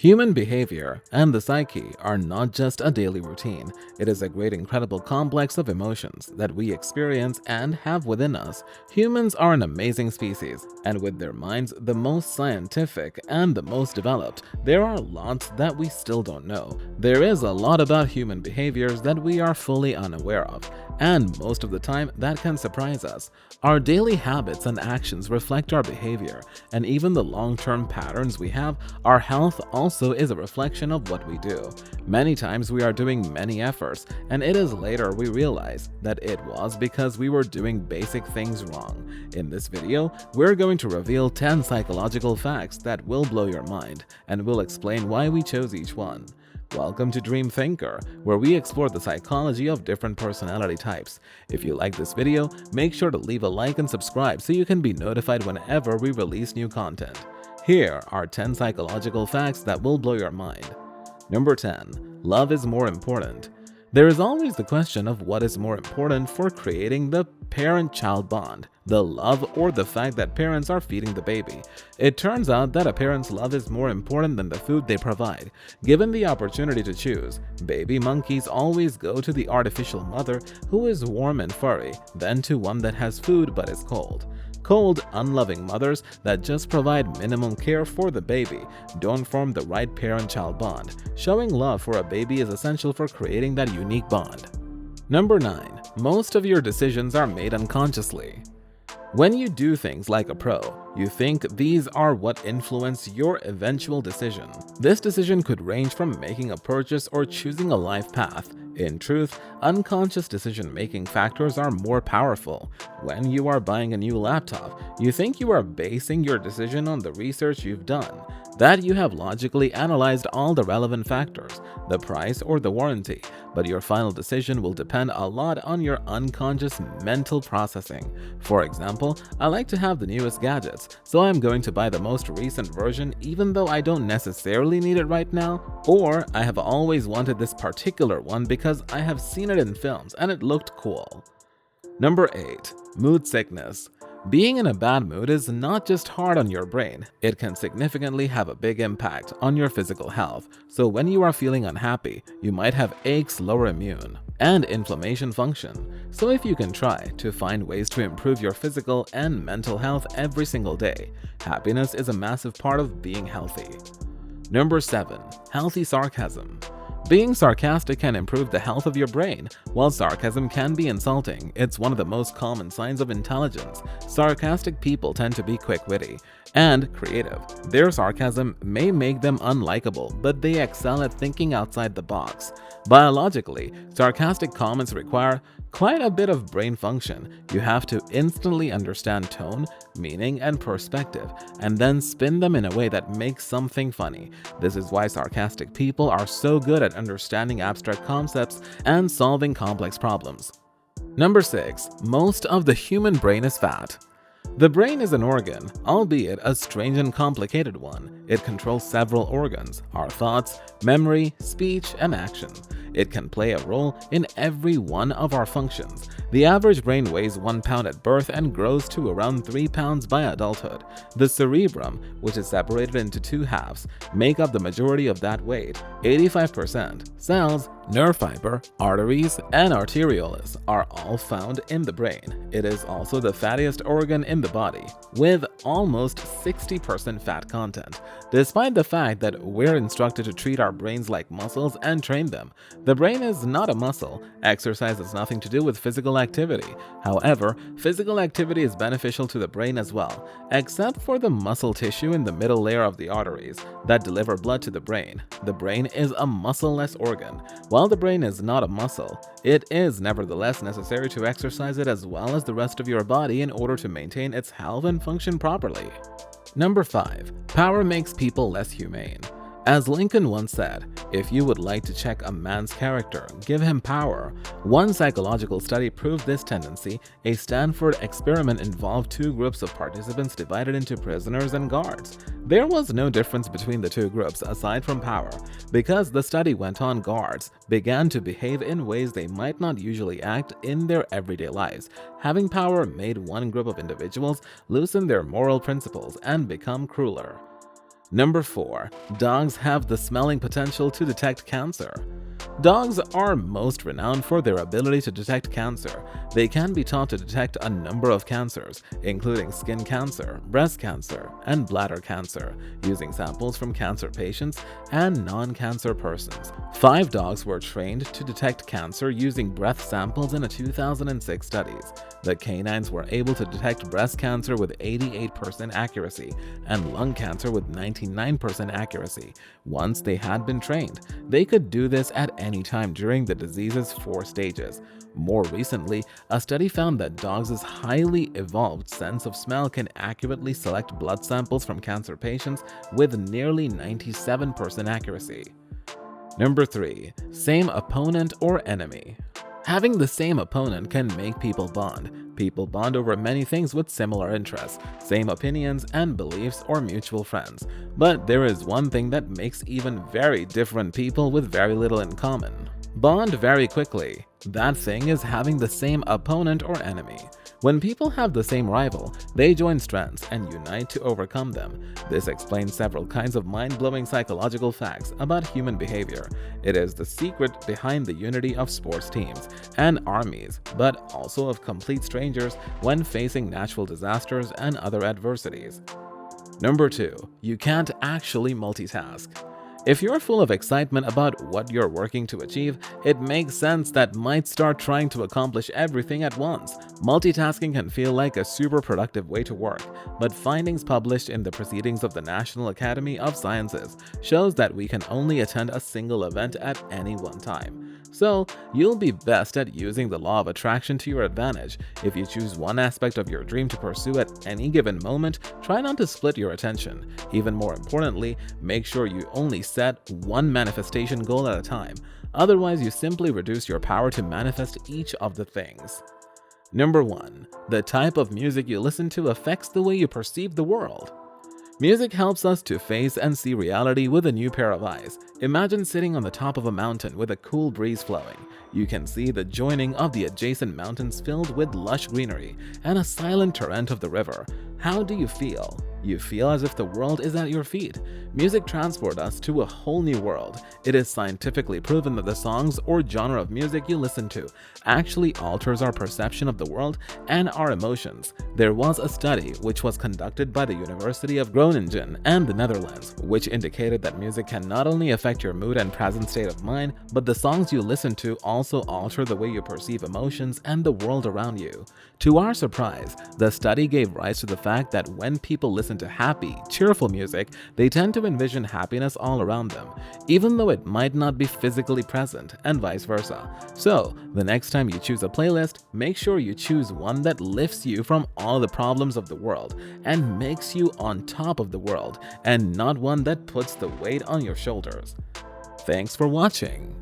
Human behavior and the psyche are not just a daily routine. It is a great, incredible complex of emotions that we experience and have within us. Humans are an amazing species, and with their minds the most scientific and the most developed, there are lots that we still don't know. There is a lot about human behaviors that we are fully unaware of, and most of the time that can surprise us. Our daily habits and actions reflect our behavior, and even the long-term patterns we have. Our health also is a reflection of what we do. Many times we are doing many efforts, and it is later we realize that it was because we were doing basic things wrong. In this video, we're going to reveal 10 psychological facts that will blow your mind, and we'll explain why we chose each one. Welcome to Dream Thinker, where we explore the psychology of different personality types. If you like this video, make sure to leave a like and subscribe so you can be notified whenever we release new content. Here are 10 psychological facts that will blow your mind. Number 10. Love is more important. There is always the question of what is more important for creating the parent-child bond, the love or the fact that parents are feeding the baby. It turns out that a parent's love is more important than the food they provide. Given the opportunity to choose, baby monkeys always go to the artificial mother who is warm and furry, than to one that has food but is cold. Cold, unloving mothers that just provide minimum care for the baby don't form the right parent-child bond. Showing love for a baby is essential for creating that unique bond. Number 9. Most of your decisions are made unconsciously. When you do things like a pro, you think these are what influence your eventual decision. This decision could range from making a purchase or choosing a life path. In truth, unconscious decision-making factors are more powerful. When you are buying a new laptop, you think you are basing your decision on the research you've done, that you have logically analyzed all the relevant factors, the price or the warranty, but your final decision will depend a lot on your unconscious mental processing. For example, I like to have the newest gadgets, so I'm going to buy the most recent version even though I don't necessarily need it right now, or I have always wanted this particular one because I have seen it in films and it looked cool. Number 8. Mood sickness. Being in a bad mood is not just hard on your brain, it can significantly have a big impact on your physical health. So when you are feeling unhappy, you might have aches, lower immune, and inflammation function. So if you can try to find ways to improve your physical and mental health every single day, happiness is a massive part of being healthy. Number 7. Healthy sarcasm. Being sarcastic can improve the health of your brain. While sarcasm can be insulting, it's one of the most common signs of intelligence. Sarcastic people tend to be quick-witty and creative. Their sarcasm may make them unlikable, but they excel at thinking outside the box. Biologically, sarcastic comments require quite a bit of brain function. You have to instantly understand tone, meaning, and perspective, and then spin them in a way that makes something funny. This is why sarcastic people are so good at understanding abstract concepts and solving complex problems. Number 6. Most of the human brain is fat. The brain is an organ, albeit a strange and complicated one. It controls several organs: our thoughts, memory, speech, and action. It can play a role in every one of our functions. The average brain weighs 1 pound at birth and grows to around 3 pounds by adulthood. The cerebrum, which is separated into 2 halves, make up the majority of that weight. 85%. Cells, nerve fiber, arteries, and arterioles are all found in the brain. It is also the fattiest organ in the body, with almost 60% fat content. Despite the fact that we're instructed to treat our brains like muscles and train them, the brain is not a muscle. Exercise has nothing to do with physical activity. However, physical activity is beneficial to the brain as well, except for the muscle tissue in the middle layer of the arteries that deliver blood to the brain. The brain is a muscle-less organ. While the brain is not a muscle, it is nevertheless necessary to exercise it as well as the rest of your body in order to maintain its health and function properly. Number 5. Power makes people less humane. As Lincoln once said, if you would like to check a man's character, give him power. One psychological study proved this tendency. A Stanford experiment involved 2 groups of participants divided into prisoners and guards. There was no difference between the 2 groups aside from power. Because the study went on, guards began to behave in ways they might not usually act in their everyday lives. Having power made one group of individuals loosen their moral principles and become crueler. Number 4. Dogs have the smelling potential to detect cancer. Dogs are most renowned for their ability to detect cancer. They can be taught to detect a number of cancers, including skin cancer, breast cancer, and bladder cancer, using samples from cancer patients and non-cancer persons. 5 dogs were trained to detect cancer using breath samples in a 2006 study. The canines were able to detect breast cancer with 88% accuracy and lung cancer with 99% accuracy. Once they had been trained, they could do this at any time during the disease's 4 stages. More recently, a study found that dogs' highly evolved sense of smell can accurately select blood samples from cancer patients with nearly 97% accuracy. Number 3. Same opponent or enemy. Having the same opponent can make people bond. People bond over many things with similar interests, same opinions and beliefs, or mutual friends. But there is one thing that makes even very different people with very little in common bond very quickly. That thing is having the same opponent or enemy. When people have the same rival, they join strengths and unite to overcome them. This explains several kinds of mind-blowing psychological facts about human behavior. It is the secret behind the unity of sports teams and armies, but also of complete strangers when facing natural disasters and other adversities. Number 2. You can't actually multitask. If you're full of excitement about what you're working to achieve, it makes sense that might start trying to accomplish everything at once. Multitasking can feel like a super productive way to work, but findings published in the Proceedings of the National Academy of Sciences shows that we can only attend a single event at any one time. So, you'll be best at using the law of attraction to your advantage. If you choose one aspect of your dream to pursue at any given moment, try not to split your attention. Even more importantly, make sure you only set one manifestation goal at a time. Otherwise, you simply reduce your power to manifest each of the things. Number 1. The type of music you listen to affects the way you perceive the world. Music helps us to face and see reality with a new pair of eyes. Imagine sitting on the top of a mountain with a cool breeze flowing. You can see the joining of the adjacent mountains filled with lush greenery and a silent torrent of the river. How do you feel? You feel as if the world is at your feet. Music transports us to a whole new world. It is scientifically proven that the songs or genre of music you listen to actually alters our perception of the world and our emotions. There was a study which was conducted by the University of Groningen and the Netherlands, which indicated that music can not only affect your mood and present state of mind, but the songs you listen to also alter the way you perceive emotions and the world around you. To our surprise, the study gave rise to the fact that when people listen to happy, cheerful music, they tend to envision happiness all around them, even though it might not be physically present, and vice versa. So, the next time you choose a playlist, make sure you choose one that lifts you from all the problems of the world and makes you on top of the world, and not one that puts the weight on your shoulders. Thanks for watching.